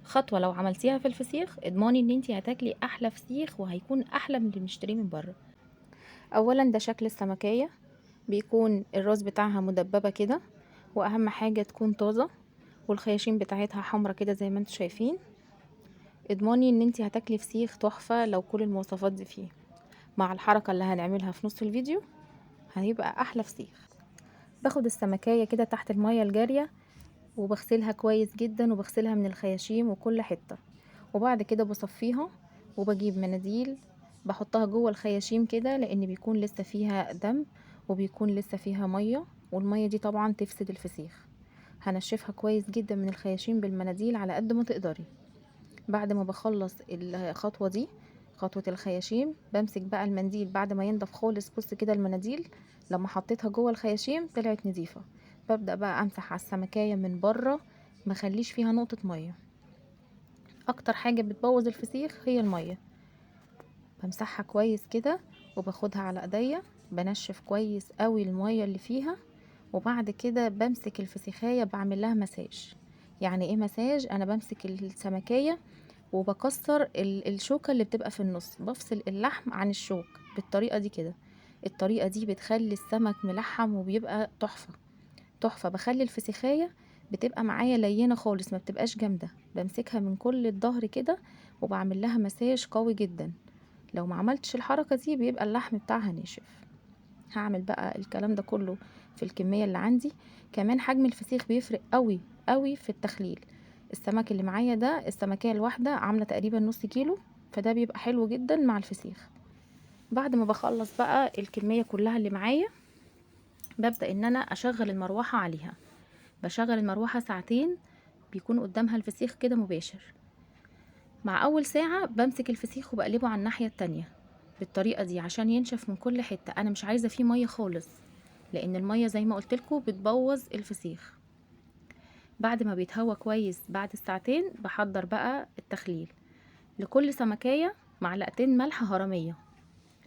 خطوة لو عملتيها في الفسيخ اضمني ان انتي هتاكلي احلى فسيخ، وهيكون احلى من اللي بنشتريه من بره. اولا ده شكل السمكية، بيكون الراس بتاعها مدببة كده، واهم حاجة تكون طازة، والخياشيم بتاعتها حمرا كده زي ما انتوا شايفين. اضمني ان انتي هتاكلي فسيخ تحفة لو كل المواصفات دي فيه. مع الحركة اللي هنعملها في نص الفيديو هيبقى احلى فسيخ. باخد السمكية كده تحت المية الجارية، وبغسلها كويس جدا، وبغسلها من الخياشيم وكل حتة، وبعد كده بصفيها، وبجيب مناديل بحطها جوه الخياشيم كده، لان بيكون لسه فيها دم، وبيكون لسه فيها مية، والمية دي طبعا تفسد الفسيخ. هنشفها كويس جدا من الخياشيم بالمناديل على قد ما تقدري. بعد ما بخلص الخطوة دي، خطوة الخياشيم، بمسك بقى المنديل بعد ما ينضف خالص. بص كده المناديل لما حطيتها جوه الخياشيم طلعت نظيفة. ببدأ بقى امسح على السمكية من بره، مخليش فيها نقطة مية. اكتر حاجة بتبوظ الفسيخ هي المية. بمسحها كويس كده، وباخدها على ايديا، بنشف كويس قوي المية اللي فيها، وبعد كده بمسك الفسيخاية بعمل لها مساج. يعني ايه مساج؟ انا بمسك السمكية وبكسر الشوكة اللي بتبقى في النص، بفصل اللحم عن الشوك بالطريقة دي كده. الطريقة دي بتخلي السمك ملحم وبيبقى تحفة تحفة. بخلي الفسيخاية بتبقى معايا لينة خالص، ما بتبقاش جامدة. بمسكها من كل الظهر كده، وبعمل لها مساج قوي جدا. لو ما عملتش الحركة دي بيبقى اللحم بتاعها ناشف. هعمل بقى الكلام ده كله في الكمية اللي عندي. كمان حجم الفسيخ بيفرق قوي قوي في التخليل. السمك اللي معايا ده، السمكية الواحدة عاملة تقريبا نص كيلو، فده بيبقى حلو جدا مع الفسيخ. بعد ما بخلص بقى الكمية كلها اللي معايا، ببدأ ان انا اشغل المروحة عليها. بشغل المروحة ساعتين، بيكون قدامها الفسيخ كده مباشر. مع اول ساعة بمسك الفسيخ وبقلبه على الناحية التانية بالطريقة دي عشان ينشف من كل حتة. انا مش عايزة فيه مية خالص، لان المية زي ما قلتلكوا بتبوظ الفسيخ. بعد ما بيتهوى كويس بعد الساعتين بحضر بقى التخليل. لكل سمكية معلقتين ملح هرمية.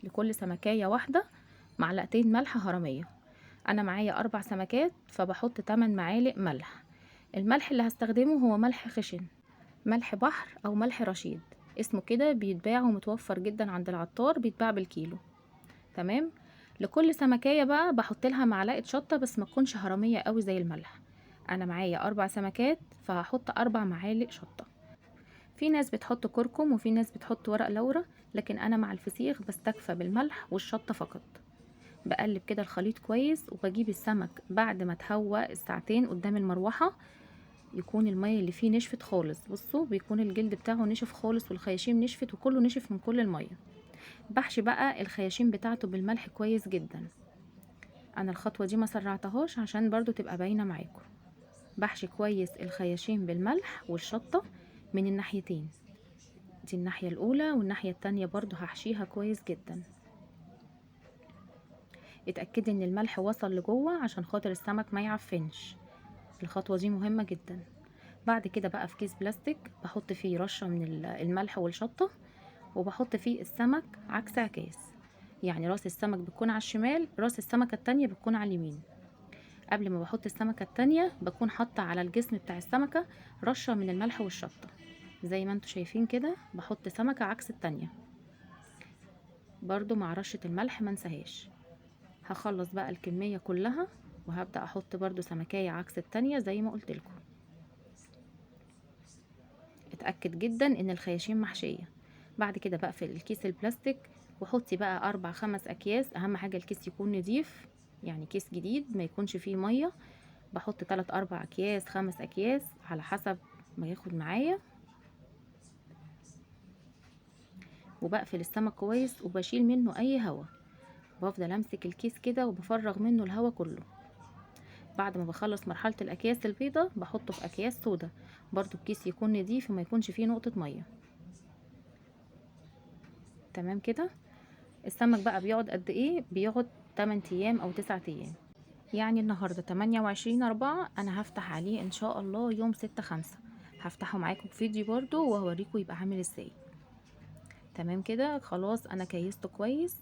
لكل سمكية واحدة معلقتين ملح هرمية. انا معايا 4 سمكات فبحط 8 معالق ملح. الملح اللي هستخدمه هو ملح خشن، ملح بحر او ملح رشيد، اسمه كده، بيتباع ومتوفر جدا عند العطار، بيتباع بالكيلو. تمام. لكل سمكية بقى بحط لها معلقة شطة، بس ما تكونش هرمية قوي زي الملح. انا معايا 4 سمكات فهحط 4 معالق شطة. في ناس بتحط كركم وفي ناس بتحط ورق لورا، لكن انا مع الفسيخ بستكفى بالملح والشطة فقط. بقلب كده الخليط كويس، وبجيب السمك بعد ما تهوى الساعتين قدام المروحة، يكون المية اللي فيه نشفت خالص. بصوا بيكون الجلد بتاعه نشف خالص، والخياشيم نشفت، وكله نشف من كل المية. بحشي بقى الخياشيم بتاعته بالملح كويس جدا. انا الخطوة دي ما سرعتهاش عشان برضو تبقى باينة معاكم. بحشي كويس الخياشيم بالملح والشطة من الناحيتين. دي الناحية الاولى، والناحية التانية برضو هحشيها كويس جدا. اتأكدي ان الملح وصل لجوه عشان خاطر السمك ما يعفنش. الخطوة دي مهمة جدا. بعد كده بقى في كيس بلاستيك بحط فيه رشة من الملح والشطة، وبحط فيه السمك عكس عكاس. يعني راس السمك بتكون على الشمال، راس السمكة التانية بتكون على اليمين. قبل ما بحط السمكة التانية بكون حاطة على الجسم بتاع السمكة رشة من الملح والشطة. زي ما انتوا شايفين كده بحط سمكة عكس التانية، برضو مع رشة الملح منساهاش. هخلص بقى الكمية كلها، وهبدأ احط برضو سمكية عكس التانية زي ما قلت لكم. اتأكد جدا ان الخياشيم محشية. بعد كده بقفل الكيس البلاستيك، وحطي بقى 4 5 اكياس. اهم حاجة الكيس يكون نضيف، يعني كيس جديد ما يكونش فيه مية. بحط 3 4 اكياس 5 اكياس على حسب ما ياخد معايا. وبقفل السمك كويس، وبشيل منه اي هوا. بفضل امسك الكيس كده وبفرغ منه الهوا كله. بعد ما بخلص مرحلة الاكياس البيضة بحطه في اكياس سودا، برضو الكيس يكون نضيف وما يكونش فيه نقطة مية. تمام كده. السمك بقى بيقعد قد ايه؟ بيقعد 8 ايام او 9 ايام. يعني النهارده 28/4، انا هفتح عليه ان شاء الله يوم 6/5. هفتحه معاكم بفيديو برضو وهوريكم يبقى عامل ازاي. تمام كده. خلاص انا كيسته كويس.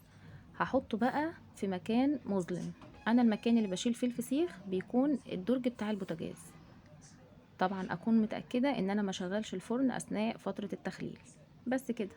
هحطه بقى في مكان مظلم. انا المكان اللي بشيل فيه الفسيخ بيكون الدرج بتاع البوتاجاز. طبعا اكون متأكدة ان انا ما شغلش الفرن اثناء فترة التخليل. بس كده.